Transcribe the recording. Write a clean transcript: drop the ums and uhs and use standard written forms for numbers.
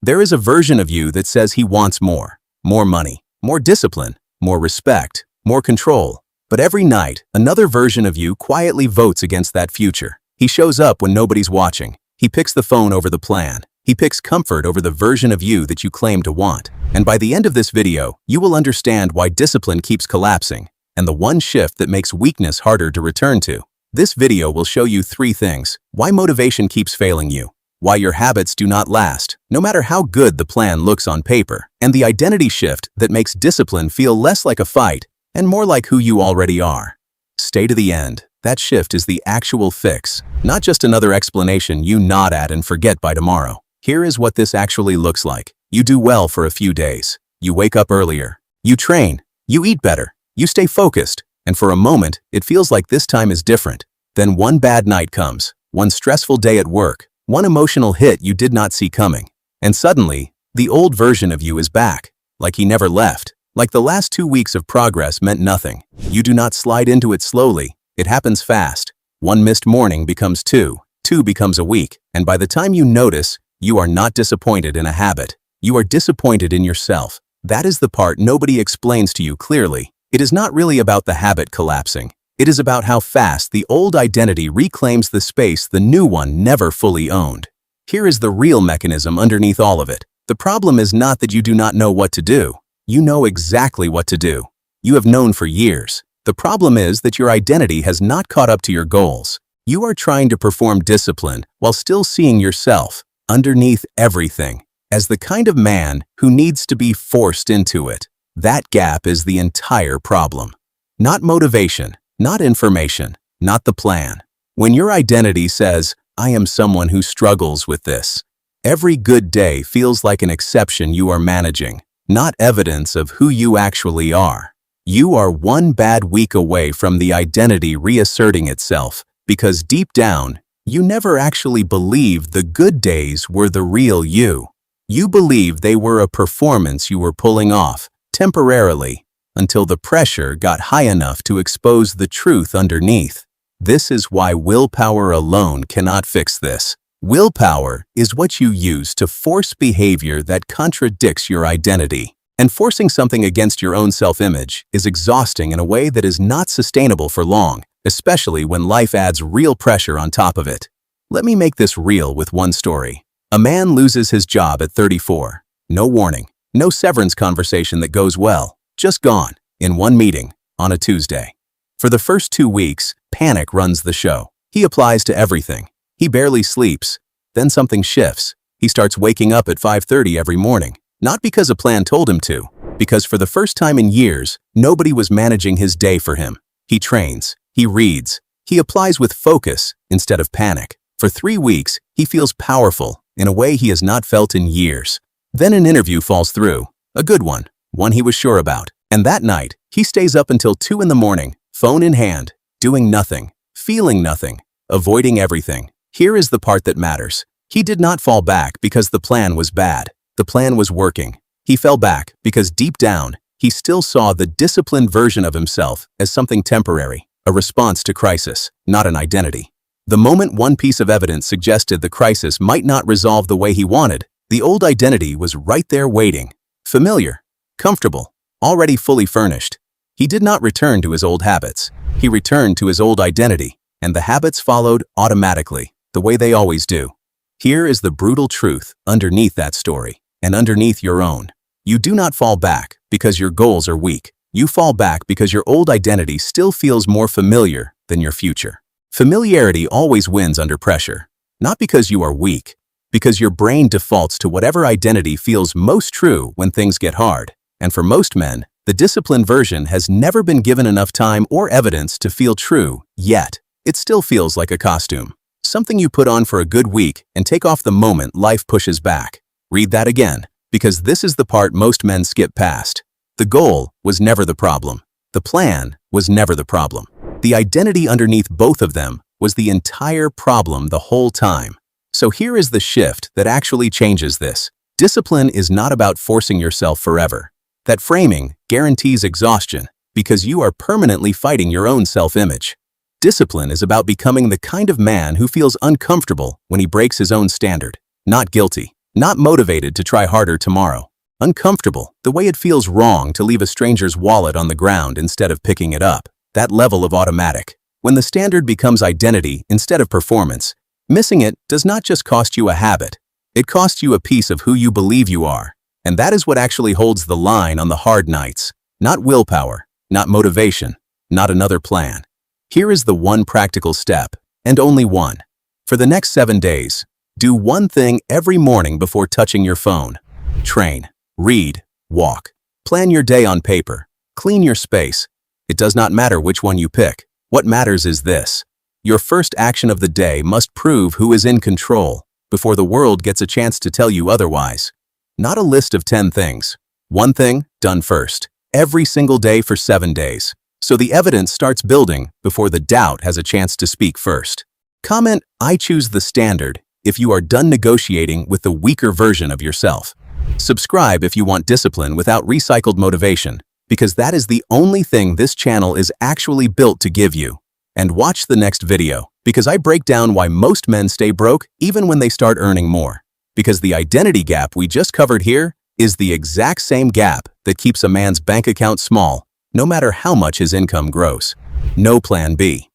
There is a version of you that says he wants more. More money, more discipline, more respect, more control. But every night, another version of you quietly votes against that future. He shows up when nobody's watching. He picks the phone over the plan. He picks comfort over the version of you that you claim to want. And by the end of this video, you will understand why discipline keeps collapsing and the one shift that makes weakness harder to return to. This video will show you 3 things: why motivation keeps failing you, why your habits do not last, no matter how good the plan looks on paper, and the identity shift that makes discipline feel less like a fight and more like who you already are. Stay to the end. That shift is the actual fix, not just another explanation you nod at and forget by tomorrow. Here is what this actually looks like. You do well for a few days. You wake up earlier. You train. You eat better. You stay focused. And for a moment, it feels like this time is different. Then one bad night comes, one stressful day at work, one emotional hit you did not see coming. And suddenly, the old version of you is back, like he never left, like the last 2 weeks of progress meant nothing. You do not slide into it slowly. It happens fast. One missed morning becomes 2, 2 becomes a week, and by the time you notice, you are not disappointed in a habit. You are disappointed in yourself. That is the part nobody explains to you clearly. It is not really about the habit collapsing. It is about how fast the old identity reclaims the space the new one never fully owned. Here is the real mechanism underneath all of it. The problem is not that you do not know what to do. You know exactly what to do. You have known for years. The problem is that your identity has not caught up to your goals. You are trying to perform discipline while still seeing yourself, underneath everything, as the kind of man who needs to be forced into it. That gap is the entire problem. Not motivation. Not information, not the plan. When your identity says, "I am someone who struggles with this," every good day feels like an exception you are managing, not evidence of who you actually are. You are one bad week away from the identity reasserting itself, because deep down, you never actually believed the good days were the real you. You believed they were a performance you were pulling off, temporarily, until the pressure got high enough to expose the truth underneath. This is why willpower alone cannot fix this. Willpower is what you use to force behavior that contradicts your identity. And forcing something against your own self-image is exhausting in a way that is not sustainable for long, especially when life adds real pressure on top of it. Let me make this real with one story. A man loses his job at 34. No warning, no severance conversation that goes well. Just gone, in one meeting, on a Tuesday. For the first 2 weeks, panic runs the show. He applies to everything. He barely sleeps. Then something shifts. He starts waking up at 5:30 every morning. Not because a plan told him to, because for the first time in years, nobody was managing his day for him. He trains. He reads. He applies with focus instead of panic. For 3 weeks, he feels powerful in a way he has not felt in years. Then an interview falls through. A good one he was sure about. And that night, he stays up until 2 in the morning, phone in hand, doing nothing, feeling nothing, avoiding everything. Here is the part that matters. He did not fall back because the plan was bad. The plan was working. He fell back because deep down, he still saw the disciplined version of himself as something temporary, a response to crisis, not an identity. The moment one piece of evidence suggested the crisis might not resolve the way he wanted, the old identity was right there waiting, familiar, comfortable, already fully furnished. He did not return to his old habits. He returned to his old identity, and the habits followed automatically, the way they always do. Here is the brutal truth underneath that story, and underneath your own. You do not fall back because your goals are weak. You fall back because your old identity still feels more familiar than your future. Familiarity always wins under pressure, not because you are weak, because your brain defaults to whatever identity feels most true when things get hard. And for most men, the disciplined version has never been given enough time or evidence to feel true, yet. It still feels like a costume. Something you put on for a good week and take off the moment life pushes back. Read that again, because this is the part most men skip past. The goal was never the problem. The plan was never the problem. The identity underneath both of them was the entire problem the whole time. So here is the shift that actually changes this. Discipline is not about forcing yourself forever. That framing guarantees exhaustion because you are permanently fighting your own self-image. Discipline is about becoming the kind of man who feels uncomfortable when he breaks his own standard, not guilty. Not motivated to try harder tomorrow. Uncomfortable, the way it feels wrong to leave a stranger's wallet on the ground instead of picking it up. That level of automatic. When the standard becomes identity instead of performance, missing it does not just cost you a habit. It costs you a piece of who you believe you are. And that is what actually holds the line on the hard nights. Not willpower, not motivation, not another plan. Here is the one practical step, and only one. For the next 7 days, do one thing every morning before touching your phone. Train, read, walk. Plan your day on paper. Clean your space. It does not matter which one you pick. What matters is this. Your first action of the day must prove who is in control before the world gets a chance to tell you otherwise. Not a list of 10 things. One thing, done first. Every single day for 7 days. So the evidence starts building before the doubt has a chance to speak first. Comment, "I choose the standard," if you are done negotiating with the weaker version of yourself. Subscribe if you want discipline without recycled motivation, because that is the only thing this channel is actually built to give you. And watch the next video, because I break down why most men stay broke even when they start earning more. Because the identity gap we just covered here is the exact same gap that keeps a man's bank account small, no matter how much his income grows. No plan B.